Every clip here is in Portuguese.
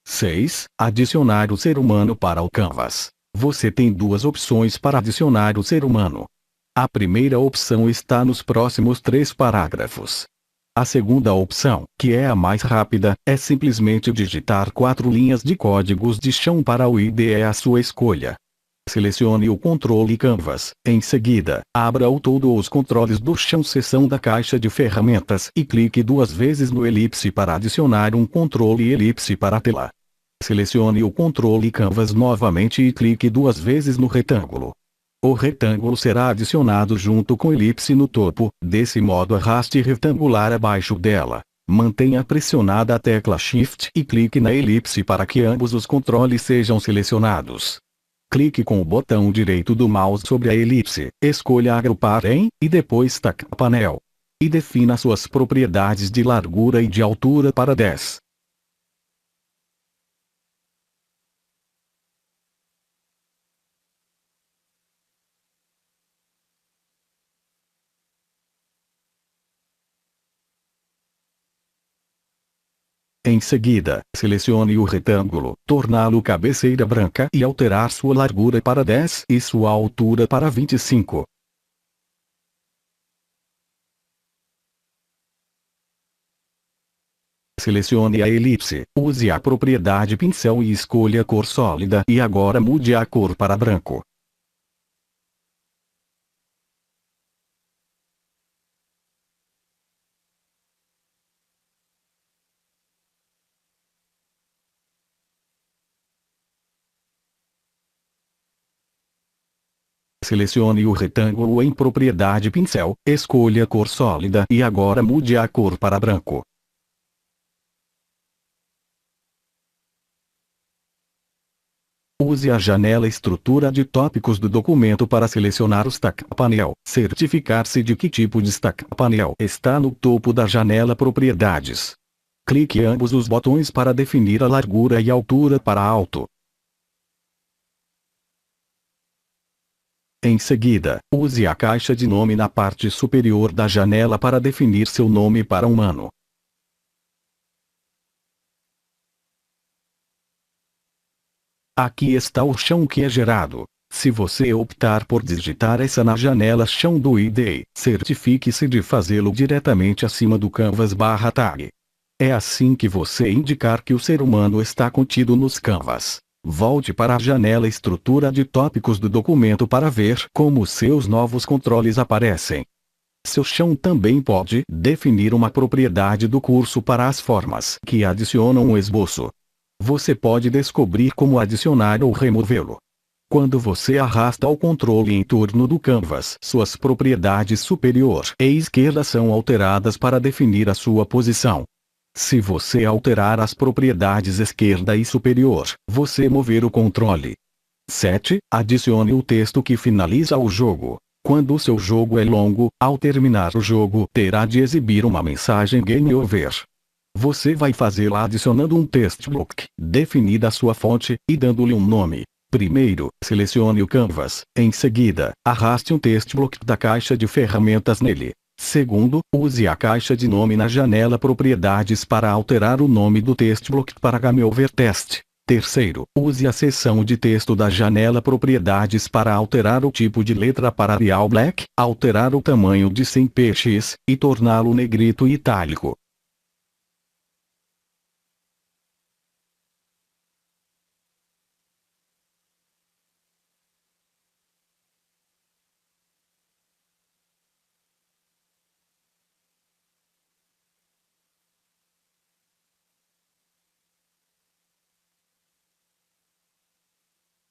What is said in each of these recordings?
6. Adicionar o ser humano para o Canvas. Você tem duas opções para adicionar o ser humano. A primeira opção está nos próximos 3 parágrafos. A segunda opção, que é a mais rápida, é simplesmente digitar 4 linhas de códigos de chão para o ID é a sua escolha. Selecione o controle Canvas. Em seguida, abra o todos os controles do chão seção da caixa de ferramentas e clique 2 vezes no elipse para adicionar um controle elipse para a tela. Selecione o controle Canvas novamente e clique 2 vezes no retângulo. O retângulo será adicionado junto com elipse no topo, desse modo arraste retangular abaixo dela. Mantenha pressionada a tecla Shift e clique na elipse para que ambos os controles sejam selecionados. Clique com o botão direito do mouse sobre a elipse, escolha agrupar em, e depois Task Panel. E defina suas propriedades de largura e de altura para 10. Em seguida, selecione o retângulo, torná-lo cabeceira branca e alterar sua largura para 10 e sua altura para 25. Selecione a elipse, use a propriedade pincel e escolha a cor sólida e agora mude a cor para branco. Selecione o retângulo em propriedade pincel, escolha a cor sólida e agora mude a cor para branco. Use a janela estrutura de tópicos do documento para selecionar o Stack Panel. Certificar-se de que tipo de Stack Panel está no topo da janela Propriedades. Clique ambos os botões para definir a largura e altura para alto. Em seguida, use a caixa de nome na parte superior da janela para definir seu nome para humano. Aqui está o chão que é gerado. Se você optar por digitar essa na janela chão do IDE, certifique-se de fazê-lo diretamente acima do Canvas/tag. É assim que você indicar que o ser humano está contido nos Canvas. Volte para a janela estrutura de tópicos do documento para ver como seus novos controles aparecem. Seu chão também pode definir uma propriedade do curso para as formas que adicionam um esboço. Você pode descobrir como adicionar ou removê-lo. Quando você arrasta o controle em torno do Canvas, suas propriedades superior e esquerda são alteradas para definir a sua posição. Se você alterar as propriedades esquerda e superior, você mover o controle. 7. Adicione o texto que finaliza o jogo. Quando o seu jogo é longo, ao terminar o jogo, terá de exibir uma mensagem Game Over. Você vai fazê-la adicionando um text block, definida a sua fonte, e dando-lhe um nome. Primeiro, selecione o Canvas, em seguida, arraste um text block da caixa de ferramentas nele. Segundo, use a caixa de nome na janela Propriedades para alterar o nome do text block para Game Over Test. Terceiro, use a seção de texto da janela Propriedades para alterar o tipo de letra para Arial Black, alterar o tamanho de 100 px, e torná-lo negrito e itálico.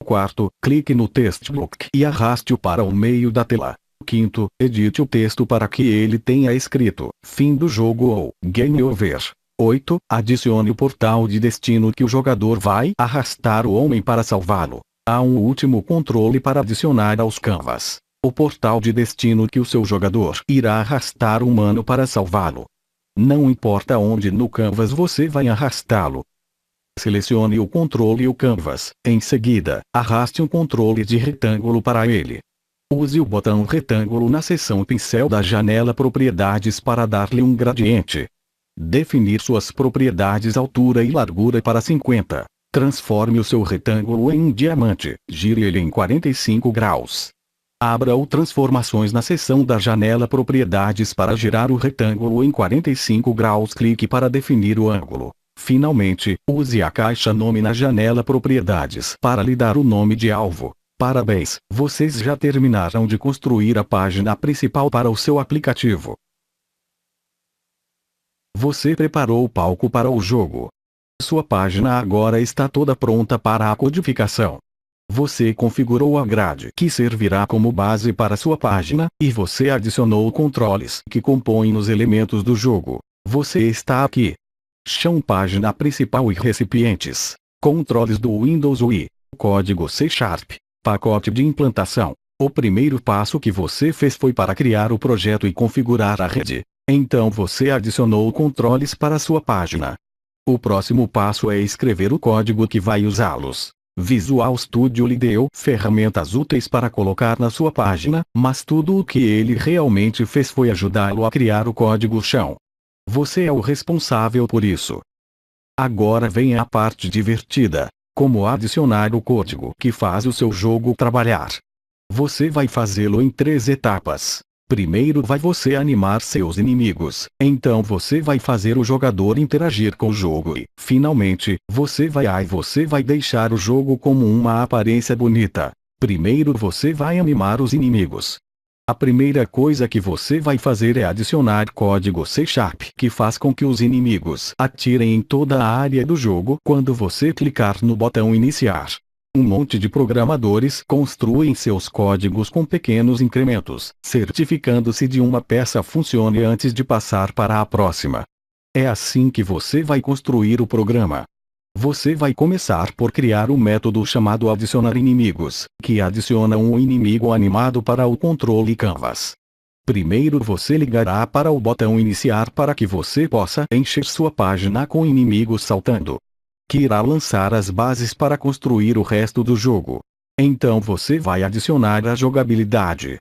Quarto, clique no text block e arraste-o para o meio da tela. Quinto, edite o texto para que ele tenha escrito fim do jogo ou Game Over. 8. Adicione o portal de destino que o jogador vai arrastar o homem para salvá-lo. Há um último controle para adicionar aos Canvas. O portal de destino que o seu jogador irá arrastar o humano para salvá-lo. Não importa onde no Canvas você vai arrastá-lo. Selecione o controle e o Canvas. Em seguida, arraste um controle de retângulo para ele. Use o botão retângulo na seção pincel da janela Propriedades para dar-lhe um gradiente. Definir suas propriedades altura e largura para 50. Transforme o seu retângulo em um diamante. Gire ele em 45 graus. Abra o Transformações na seção da janela Propriedades para girar o retângulo em 45 graus. Clique para definir o ângulo. Finalmente, use a caixa Nome na janela Propriedades para lhe dar o nome de alvo. Parabéns, vocês já terminaram de construir a página principal para o seu aplicativo. Você preparou o palco para o jogo. Sua página agora está toda pronta para a codificação. Você configurou a grade que servirá como base para sua página, e você adicionou controles que compõem os elementos do jogo. Você está aqui. Chão, página principal e recipientes. Controles do Windows UI. Código C#. Pacote de implantação. O primeiro passo que você fez foi para criar o projeto e configurar a rede. Então você adicionou controles para sua página. O próximo passo é escrever o código que vai usá-los. Visual Studio lhe deu ferramentas úteis para colocar na sua página, mas tudo o que ele realmente fez foi ajudá-lo a criar o código chão. Você é o responsável por isso. Agora vem a parte divertida. Como adicionar o código que faz o seu jogo trabalhar. Você vai fazê-lo em 3 etapas. Primeiro vai você animar seus inimigos, então você vai fazer o jogador interagir com o jogo e, finalmente, você vai deixar o jogo como uma aparência bonita. Primeiro você vai animar os inimigos. A primeira coisa que você vai fazer é adicionar código C# que faz com que os inimigos atirem em toda a área do jogo quando você clicar no botão Iniciar. Um monte de programadores construem seus códigos com pequenos incrementos, certificando-se de uma peça funcione antes de passar para a próxima. É assim que você vai construir o programa. Você vai começar por criar um método chamado Adicionar Inimigos, que adiciona um inimigo animado para o controle Canvas. Primeiro você ligará para o botão Iniciar para que você possa encher sua página com inimigos saltando. Que irá lançar as bases para construir o resto do jogo. Então você vai adicionar a jogabilidade.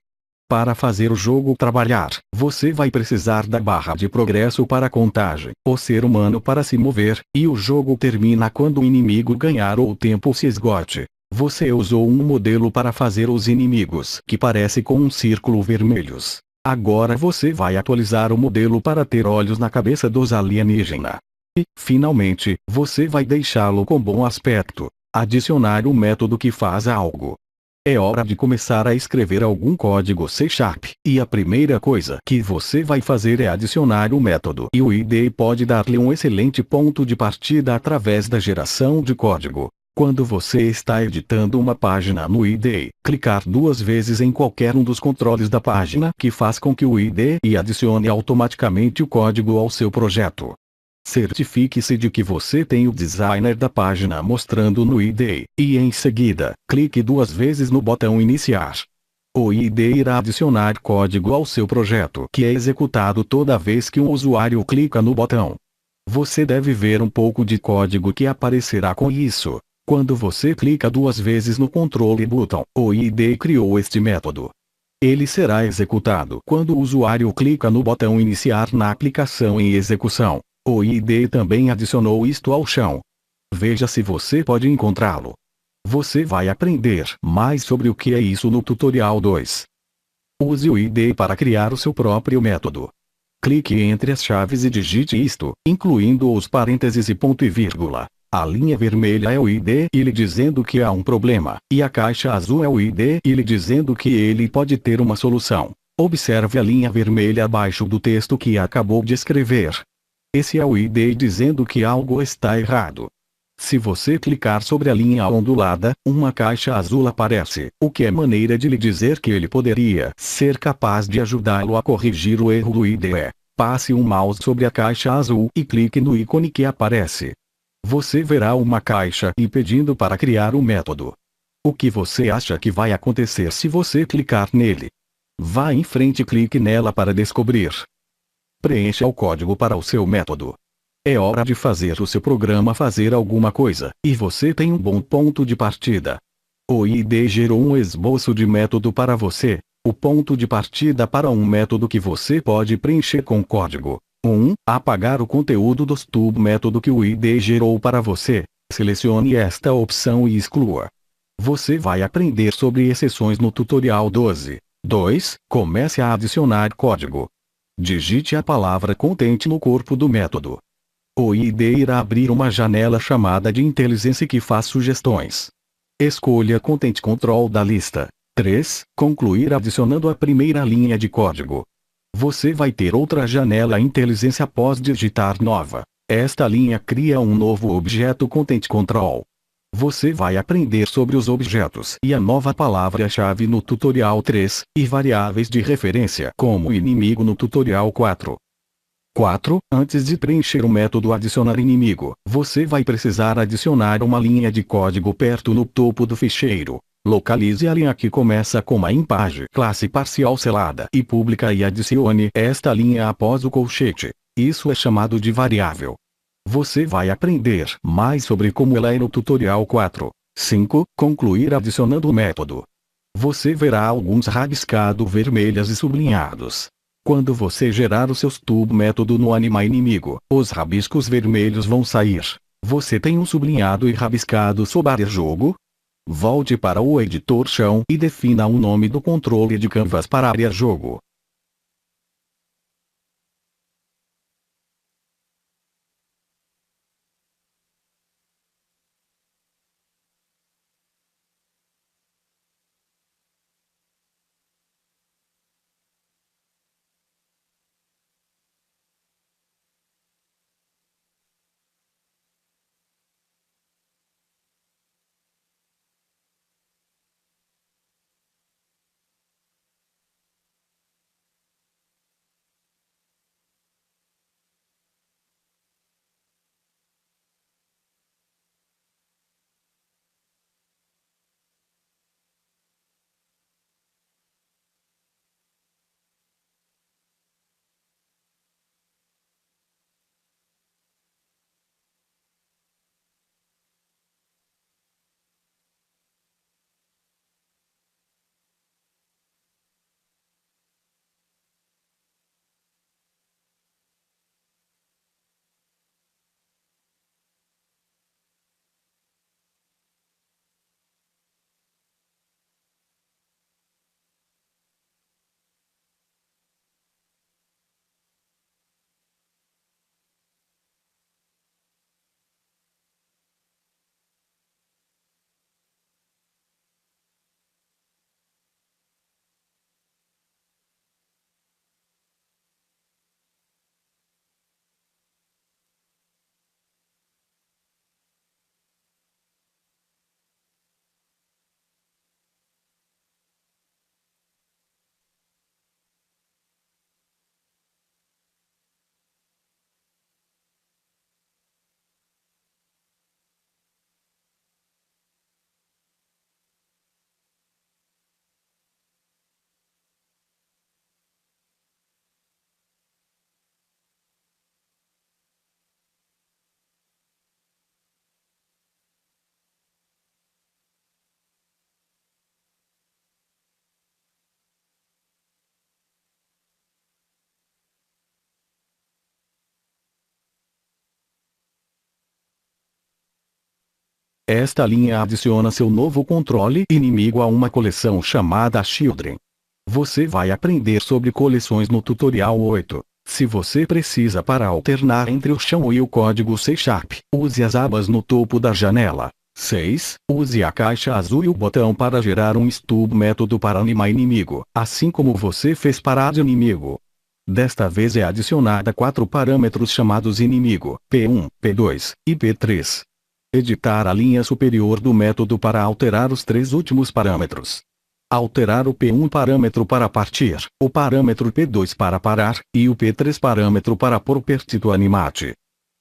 Para fazer o jogo trabalhar, você vai precisar da barra de progresso para contagem, o ser humano para se mover, e o jogo termina quando o inimigo ganhar ou o tempo se esgote. Você usou um modelo para fazer os inimigos que parece com um círculo vermelhos. Agora você vai atualizar o modelo para ter olhos na cabeça dos alienígenas. E, finalmente, você vai deixá-lo com bom aspecto. Adicionar o método que faz algo. É hora de começar a escrever algum código C#, e a primeira coisa que você vai fazer é adicionar o método. E o IDE pode dar-lhe um excelente ponto de partida através da geração de código. Quando você está editando uma página no IDE, clicar 2 vezes em qualquer um dos controles da página que faz com que o IDE adicione automaticamente o código ao seu projeto. Certifique-se de que você tem o designer da página mostrando no IDE, e em seguida, clique 2 vezes no botão Iniciar. O IDE irá adicionar código ao seu projeto que é executado toda vez que um usuário clica no botão. Você deve ver um pouco de código que aparecerá com isso. Quando você clica 2 vezes no controle button, o IDE criou este método. Ele será executado quando o usuário clica no botão Iniciar na aplicação em execução. O IDE também adicionou isto ao chão. Veja se você pode encontrá-lo. Você vai aprender mais sobre o que é isso no tutorial 2. Use o IDE para criar o seu próprio método. Clique entre as chaves e digite isto, incluindo os parênteses e ponto e vírgula. A linha vermelha é o IDE lhe dizendo que há um problema, e a caixa azul é o IDE lhe dizendo que ele pode ter uma solução. Observe a linha vermelha abaixo do texto que acabou de escrever. Esse é o IDE dizendo que algo está errado. Se você clicar sobre a linha ondulada, uma caixa azul aparece, o que é maneira de lhe dizer que ele poderia ser capaz de ajudá-lo a corrigir o erro do IDE. Passe um mouse sobre a caixa azul e clique no ícone que aparece. Você verá uma caixa lhe pedindo para criar um método. O que você acha que vai acontecer se você clicar nele? Vá em frente e clique nela para descobrir. Preencha o código para o seu método. É hora de fazer o seu programa fazer alguma coisa, e você tem um bom ponto de partida. O IDE gerou um esboço de método para você, o ponto de partida para um método que você pode preencher com código. 1. Apagar o conteúdo do stub método que o IDE gerou para você. Selecione esta opção e exclua. Você vai aprender sobre exceções no tutorial 12. 2. Comece a adicionar código. Digite a palavra content no corpo do método. O IDE irá abrir uma janela chamada de inteligência que faz sugestões. Escolha Content Control da lista. 3. Concluir adicionando a primeira linha de código. Você vai ter outra janela inteligência após digitar nova. Esta linha cria um novo objeto Content Control. Você vai aprender sobre os objetos e a nova palavra-chave no tutorial 3, e variáveis de referência como inimigo no tutorial 4. 4. Antes de preencher o método adicionar inimigo, você vai precisar adicionar uma linha de código perto no topo do ficheiro. Localize a linha que começa com uma impage classe parcial selada e pública e adicione esta linha após o colchete. Isso é chamado de variável. Você vai aprender mais sobre como ela é no tutorial 4. 5. Concluir adicionando o método. Você verá alguns rabiscados vermelhos e sublinhados. Quando você gerar o seu stub método no animar inimigo, os rabiscos vermelhos vão sair. Você tem um sublinhado e rabiscado sobre a área jogo? Volte para o editor chão e defina o nome do controle de canvas para a área jogo. Esta linha adiciona seu novo controle inimigo a uma coleção chamada Children. Você vai aprender sobre coleções no tutorial 8. Se você precisa para alternar entre o chão e o código C#, use as abas no topo da janela. 6. Use a caixa azul e o botão para gerar um stub método para animar inimigo, assim como você fez para ad inimigo. Desta vez é adicionada 4 parâmetros chamados inimigo, P1, P2 e P3. Editar a linha superior do método para alterar os 3 últimos parâmetros. Alterar o P1 parâmetro para partir, o parâmetro P2 para parar, e o P3 parâmetro para pôr pertito animate.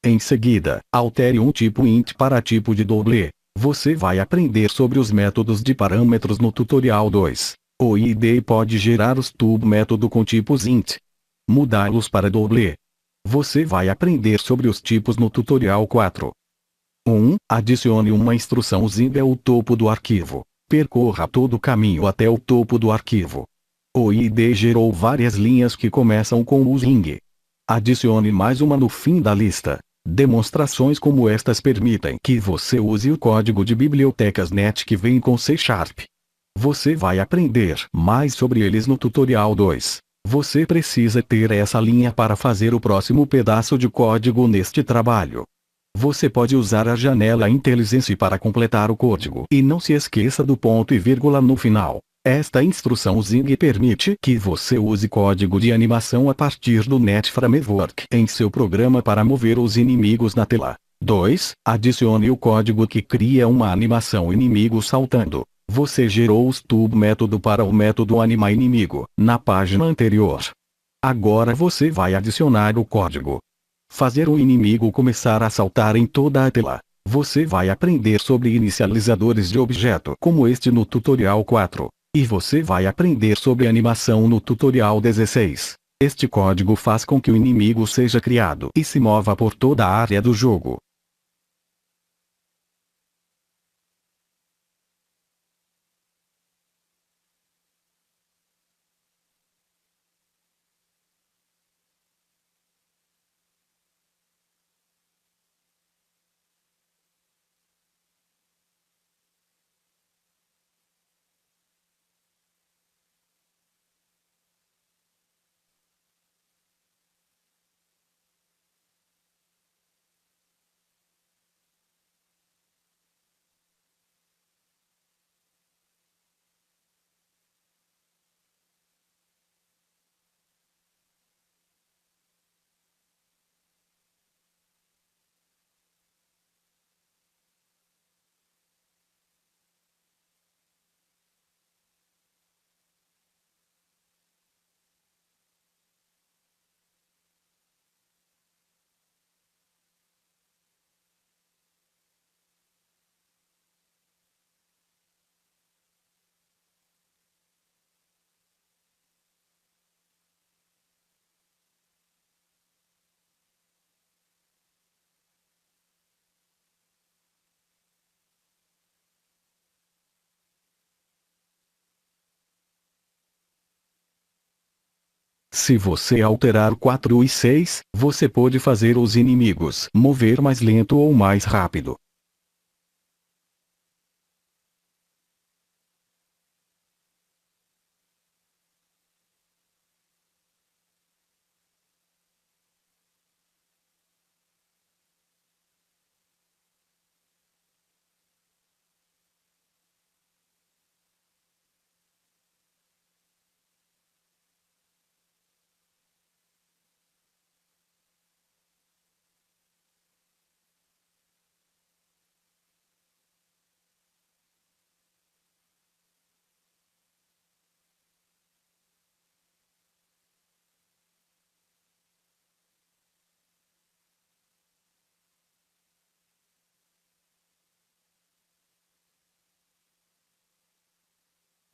Em seguida, altere um tipo int para tipo de double. Você vai aprender sobre os métodos de parâmetros no tutorial 2. O IDE pode gerar os stub método com tipos int. Mudá-los para double. Você vai aprender sobre os tipos no tutorial 4. 1. Adicione uma instrução zip ao topo do arquivo. Percorra todo o caminho até o topo do arquivo. O ID gerou várias linhas que começam com o string. Adicione mais uma no fim da lista. Demonstrações como estas permitem que você use o código de bibliotecas NET que vem com C#. Você vai aprender mais sobre eles no tutorial 2. Você precisa ter essa linha para fazer o próximo pedaço de código neste trabalho. Você pode usar a janela IntelliSense para completar o código e não se esqueça do ponto e vírgula no final. Esta instrução Zing permite que você use código de animação a partir do NET Framework em seu programa para mover os inimigos na tela. 2. Adicione o código que cria uma animação inimigo saltando. Você gerou o stub método para o método animaInimigo na página anterior. Agora você vai adicionar o código. Fazer o inimigo começar a saltar em toda a tela. Você vai aprender sobre inicializadores de objeto como este no tutorial 4. E você vai aprender sobre animação no tutorial 16. Este código faz com que o inimigo seja criado e se mova por toda a área do jogo. Se você alterar o 4 e 6, você pode fazer os inimigos mover mais lento ou mais rápido.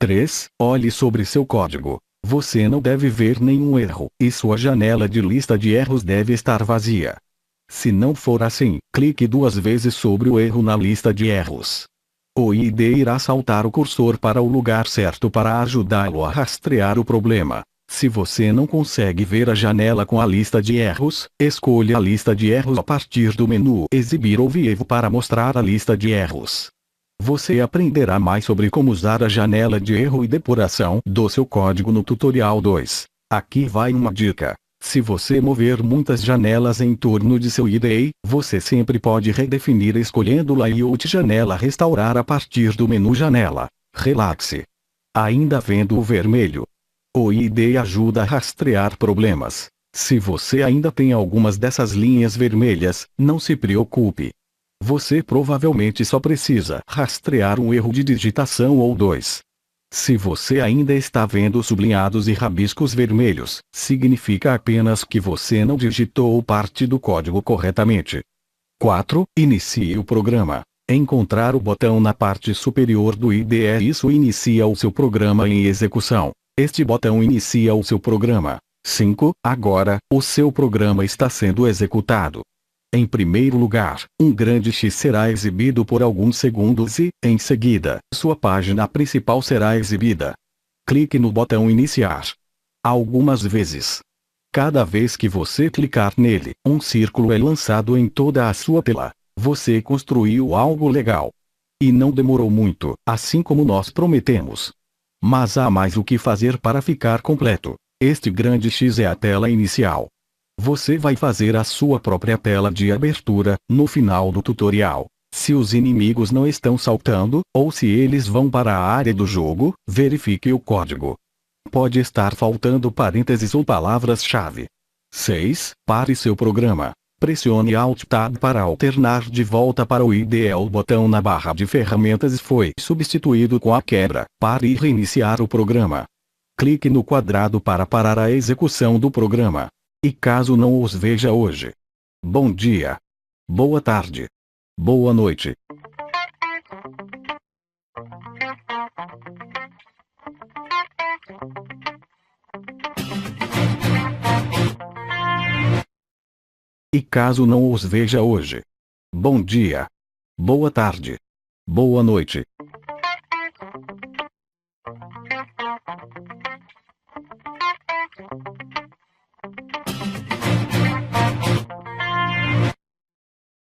Três. Olhe sobre seu código. Você não deve ver nenhum erro, e sua janela de lista de erros deve estar vazia. Se não for assim, clique 2 vezes sobre o erro na lista de erros. O ID irá saltar o cursor para o lugar certo para ajudá-lo a rastrear o problema. Se você não consegue ver a janela com a lista de erros, escolha a lista de erros a partir do menu Exibir ou View para mostrar a lista de erros. Você aprenderá mais sobre como usar a janela de erro e depuração do seu código no tutorial 2. Aqui vai uma dica. Se você mover muitas janelas em torno de seu IDE, você sempre pode redefinir escolhendo Layout Janela Restaurar a partir do menu Janela. Relaxe. Ainda vendo o vermelho? O IDE ajuda a rastrear problemas. Se você ainda tem algumas dessas linhas vermelhas, não se preocupe. Você provavelmente só precisa rastrear um erro de digitação ou 2. Se você ainda está vendo sublinhados e rabiscos vermelhos, significa apenas que você não digitou parte do código corretamente. 4. Inicie o programa. Encontrar o botão na parte superior do IDE. Isso inicia o seu programa em execução. Este botão inicia o seu programa. 5. Agora, o seu programa está sendo executado. Em primeiro lugar, um grande X será exibido por alguns segundos e, em seguida, sua página principal será exibida. Clique no botão Iniciar. Algumas vezes. Cada vez que você clicar nele, um círculo é lançado em toda a sua tela. Você construiu algo legal. E não demorou muito, assim como nós prometemos. Mas há mais o que fazer para ficar completo. Este grande X é a tela inicial. Você vai fazer a sua própria tela de abertura, no final do tutorial. Se os inimigos não estão saltando, ou se eles vão para a área do jogo, verifique o código. Pode estar faltando parênteses ou palavras-chave. 6. Pare seu programa. Pressione Alt Tab para alternar de volta para o IDE. O botão na barra de ferramentas foi substituído com a quebra. Pare e reiniciar o programa. Clique no quadrado para parar a execução do programa. E caso não os veja hoje. Bom dia. Boa tarde. Boa noite. E caso não os veja hoje. Bom dia. Boa tarde. Boa noite.